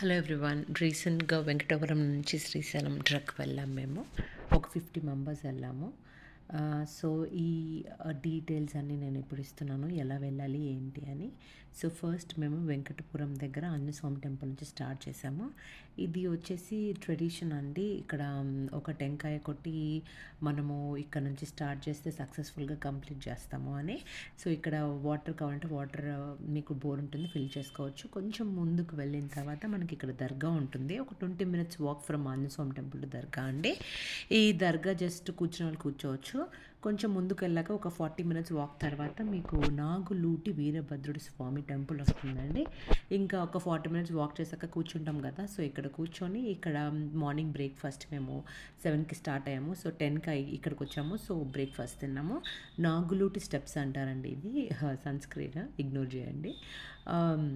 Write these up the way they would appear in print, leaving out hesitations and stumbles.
Hello everyone. రీసెంట్‌గా వెంకటపురం నుంచి Srisailam trek వెళ్ళాం మేము. ఒక 50 మెంబర్స్ వెళ్ళాము. సో, ఈ డీటెయిల్స్ అన్నీ నేను ఇప్పుడు ఇస్తున్నాను. ఎలా వెళ్ళాలి, ఏంటి అని. సో, ఫస్ట్ మేము వెంకటపురం దగ్గర ఆంజనేయ స్వామి టెంపుల్ నుంచి స్టార్ట్ చేసాము. ఇది వచ్చేసి ట్రెడిషన్ అండి. ఇక్కడ ఒక టెంకాయ కొట్టి మనము ఇక్కడ నుంచి స్టార్ట్ చేస్తే సక్సెస్‌ఫుల్‌గా కంప్లీట్ చేస్తాము అని. సో, ఇక్కడ వాటర్ కావాలంటే వాటర్ మీకు బోర్ ఉంటుంది, ఫిల్ చేసుకోవచ్చు. కొంచెం ముందుకు వెళ్ళిన తర్వాత మనకి ఇక్కడ దర్గా ఉంటుంది. ఒక 20 minutes walk from Anjaneya Swamy temple to దర్గా అండి. ఈ దర్గా జస్ట్ కూర్చునే వాళ్ళు కూర్చోవచ్చు. కొంచెం ముందుకెళ్ళాక ఒక 40 మినిట్స్ వాక్ తర్వాత మీకు నాగులూటి వీరభద్రుడి స్వామి టెంపుల్ వస్తుందండి. ఇంకా ఒక 40 మినిట్స్ వాక్ చేశాక కూర్చుంటాం కదా! సో, ఇక్కడ కూర్చొని ఇక్కడ మార్నింగ్ బ్రేక్‌ఫాస్ట్ మేము 7కి స్టార్ట్ అయ్యాము. సో, 10కి ఇక్కడికొచ్చాము. సో, బ్రేక్‌ఫాస్ట్ తిన్నాము. నాగులూటి స్టెప్స్ అంటారండి ఇవి. సంస్క్రిట్ ఇగ్నోర్ చేయండి. ఆహ్,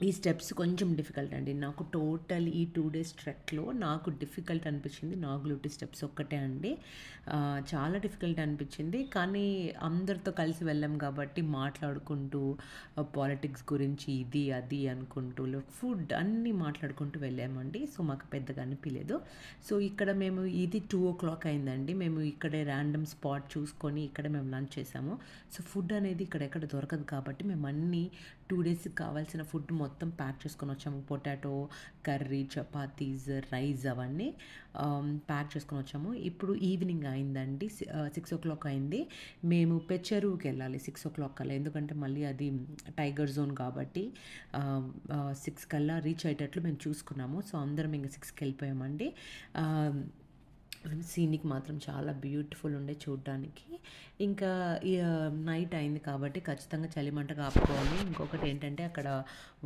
ఈ స్టెప్స్ కొంచెం డిఫికల్ట్ అండి. నాకు టోటల్ ఈ 2 డేస్ ట్రెక్‌లో నాకు డిఫికల్ట్ అనిపించింది నాగులూటి స్టెప్స్ ఒక్కటే అండి. చాలా డిఫికల్ట్ అనిపించింది. కానీ అందరితో కలిసి వెళ్ళాం కాబట్టి మాట్లాడుకుంటూ పాలిటిక్స్ గురించి ఇది, అది అనుకుంటూ ఫుడ్ అన్నీ మాట్లాడుకుంటూ వెళ్ళామండి. సో, మాకు పెద్దగా అనిపియలేదు. సో, ఇక్కడ మేము ఇది 2:00 అయిందండి. మేము ఇక్కడే ర్యాండమ్ స్పాట్ చూసుకొని ఇక్కడే మేము లంచ్ చేసాము. సో, ఫుడ్ అనేది ఇక్కడెక్కడ దొరకదు కాబట్టి మేము అన్నీ 2 డేస్‌కి కావాల్సిన ఫుడ్ మొత్తం ప్యాక్ చేసుకొని వచ్చాము. పొటాటో, కర్రీ, చపాతీస్, రైస్ అవన్నీ ప్యాక్ చేసుకొని వచ్చాము. ఇప్పుడు ఈవినింగ్ అయిందండి. 6:00 అయింది. మేము పెచ్చెరువుకి వెళ్ళాలి 6:00 కల్లా. ఎందుకంటే మళ్ళీ అది టైగర్ జోన్ కాబట్టి 6 కల్లా రీచ్ అయ్యేటట్లు మేము చూసుకున్నాము. సో, అందరం ఇంక 6కి వెళ్ళిపోయామండి. సీనిక్ మాత్రం చాలా బ్యూటిఫుల్ ఉండే చూడడానికి. ఇంకా నైట్ అయింది కాబట్టి ఖచ్చితంగా చలిమంట కాపుకోవాలి. ఇంకొకటి ఏంటంటే అక్కడ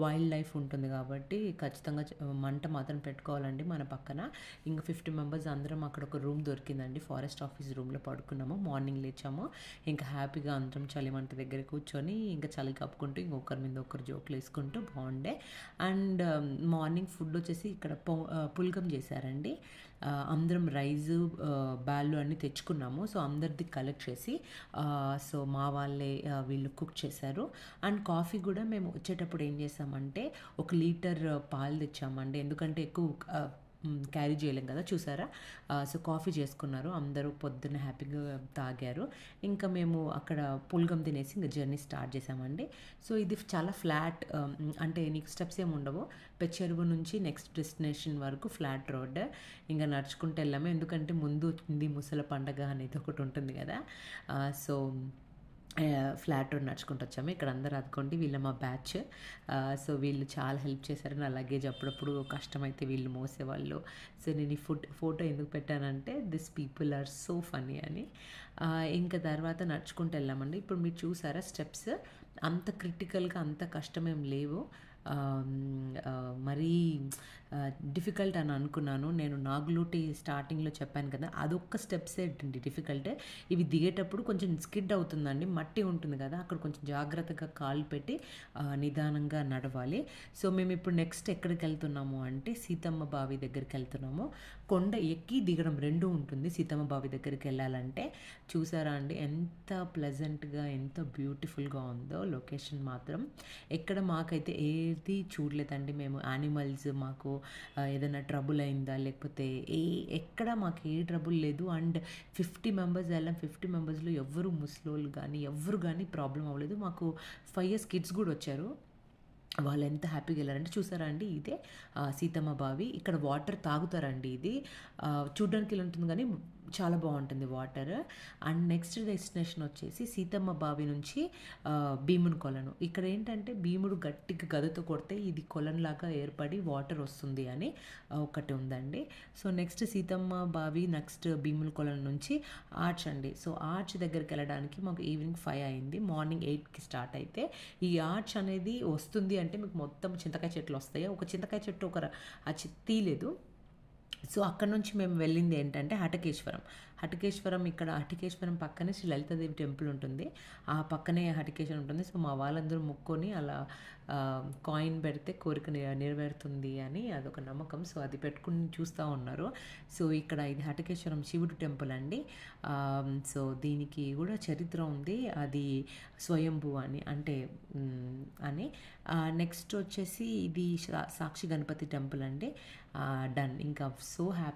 వైల్డ్ లైఫ్ ఉంటుంది కాబట్టి ఖచ్చితంగా మంట మాత్రం పెట్టుకోవాలండి మన పక్కన. ఇంక 50 మెంబర్స్ అందరం అక్కడ ఒక రూమ్ దొరికిందండి. ఫారెస్ట్ ఆఫీస్ రూమ్‌లో పడుకున్నాము. మార్నింగ్ లేచాము. ఇంకా హ్యాపీగా అందరం చలిమంట దగ్గర కూర్చొని ఇంకా చలి కప్పుకుంటూ ఇంకొకరి మీద ఒకరు జోకులు వేసుకుంటూ బాగుండే. అండ్ మార్నింగ్ ఫుడ్ వచ్చేసి ఇక్కడ పుల్గం చేశారండి. అందరం రైసు, బ్యాళ్ళు అన్నీ తెచ్చుకున్నాము. సో, అందరిది కలెక్ట్ చేసి సో, మా వాళ్ళే వీళ్ళు కుక్ చేశారు. అండ్ కాఫీ కూడా మేము వచ్చేటప్పుడు ఏం చేసామంటే 1 లీటర్ పాలు తెచ్చామండి. ఎందుకంటే ఎక్కువ క్యారీ చేయలేం కదా! చూసారా? సో, కాఫీ చేసుకున్నారు. అందరూ పొద్దున్న హ్యాపీగా తాగారు. ఇంకా మేము అక్కడ పుల్గం తినేసి ఇంక జర్నీ స్టార్ట్ చేసామండి. సో, ఇది చాలా ఫ్లాట్ అంటే నీకు స్టెప్స్ ఏమి ఉండవు. పెచ్చెరువు నుంచి నెక్స్ట్ డెస్టినేషన్ వరకు ఫ్లాట్ రోడ్. ఇంక నడుచుకుంటూ వెళ్ళాము. ఎందుకంటే ముందు ఉంది ముసల పండగ అనేది ఒకటి ఉంటుంది కదా! సో, ఫ్లాట్ రోడ్ నడుచుకుంటూ వచ్చాము. ఇక్కడ అందరూ అదిగోండి వీళ్ళు మా బ్యాచ్. సో, వీళ్ళు చాలా హెల్ప్ చేశారు. నా లగేజ్ అప్పుడప్పుడు కష్టమైతే వీళ్ళు మోసేవాళ్ళు. సో, నేను ఈ ఫోటో ఎందుకు పెట్టానంటే this people are so funny అని. ఇంకా తర్వాత నడుచుకుంటూ వెళ్ళామండి. ఇప్పుడు మీరు చూసారా స్టెప్స్ అంత క్రిటికల్‌గా అంత కష్టమేం లేవు. మరీ డిఫికల్ట్ అని అనుకున్నాను. నేను నాగులూటి స్టార్టింగ్‌లో చెప్పాను కదా! అదొక్క స్టెప్సే డిఫికల్ట్. ఇవి దిగేటప్పుడు కొంచెం స్కిడ్ అవుతుందండి. మట్టి ఉంటుంది కదా! అక్కడ కొంచెం జాగ్రత్తగా కాళ్ళు పెట్టి నిదానంగా నడవాలి. సో, మేమిప్పుడు నెక్స్ట్ ఎక్కడికెళ్తున్నాము అంటే సీతమ్మ బావి దగ్గరికెళ్తున్నాము. కొండ ఎక్కి దిగడం 2 ఉంటుంది సీతమ్మ బావి దగ్గరికెళ్ళాలంటే. చూసారా అండి ఎంత ప్లెజెంట్‌గా, ఎంత బ్యూటిఫుల్‌గా ఉందో లొకేషన్ మాత్రం. ఎక్కడ మాకైతే ఏది చూడలేదండి మేము. యానిమల్స్ మాకు ఏదైనా ట్రబుల్ అయిందా లేకపోతే ఎక్కడ మాకు ఏ ట్రబుల్ లేదు. అండ్ 50 మెంబర్స్ వెళ్ళాం. 50 మెంబర్స్‌లో ఎవ్వరు ముసలోళ్ళు గానీ, ఎవ్వరు గానీ ప్రాబ్లమ్ అవ్వలేదు. మాకు 5 ఇయర్స్ కిడ్స్ గూడా వచ్చారు. వాళ్ళు ఎంత హ్యాపీగా వెళ్ళారంటే చూసారా అండి ఇదే సీతమ్మ బావి. ఇక్కడ వాటర్ తాగుతారండి ఇది. చూడ్డానికి ఇలా ఉంటుంది కానీ చాలా బాగుంటుంది వాటర్. అండ్ నెక్స్ట్ డెస్టినేషన్ వచ్చేసి సీతమ్మ బావి నుంచి భీముని కొలను. ఇక్కడ ఏంటంటే భీముడు గట్టిగా గదతో కొడితే ఇది కొలనులాగా ఏర్పడి వాటర్ వస్తుంది అని ఒకటి ఉందండి. సో, నెక్స్ట్ సీతమ్మ బావి, నెక్స్ట్ భీముని కొలను నుంచి ఆర్చ్ అండి. సో, ఆర్చ్ దగ్గరికి వెళ్ళడానికి మాకు ఈవినింగ్ 5 అయింది. మార్నింగ్ 8కి స్టార్ట్ అయితే ఈ ఆర్చ్ అనేది వస్తుంది అంటే మీకు మొత్తం చింతకాయ చెట్లు వస్తాయి. ఒక చింతకాయ చెట్టు తీయలేదు. సో, అక్కడి నుంచి మేము వెళ్ళింది ఏంటంటే హటికేశ్వరం పక్కనే శ్రీ లలితాదేవి టెంపుల్ ఉంటుంది. ఆ పక్కనే హటికేశ్వరం ఉంటుంది. సో, మా వాళ్ళందరూ మొక్కుకొని అలా కాయిన్ పెడితే కోరిక నెరవేరుతుంది అని అదొక నమ్మకం. సో, అది పెట్టుకుని చూస్తూ ఉన్నారు. సో, ఇక్కడ ఇది హటికేశ్వరం శివుడు టెంపుల్ అండి. సో, దీనికి కూడా చరిత్ర ఉంది. అది స్వయంభూ అని అంటే అని నెక్స్ట్ వచ్చేసి ఇది సాక్షి గణపతి టెంపుల్ అండి. డన్. ఇంకా సో హ్యాపీ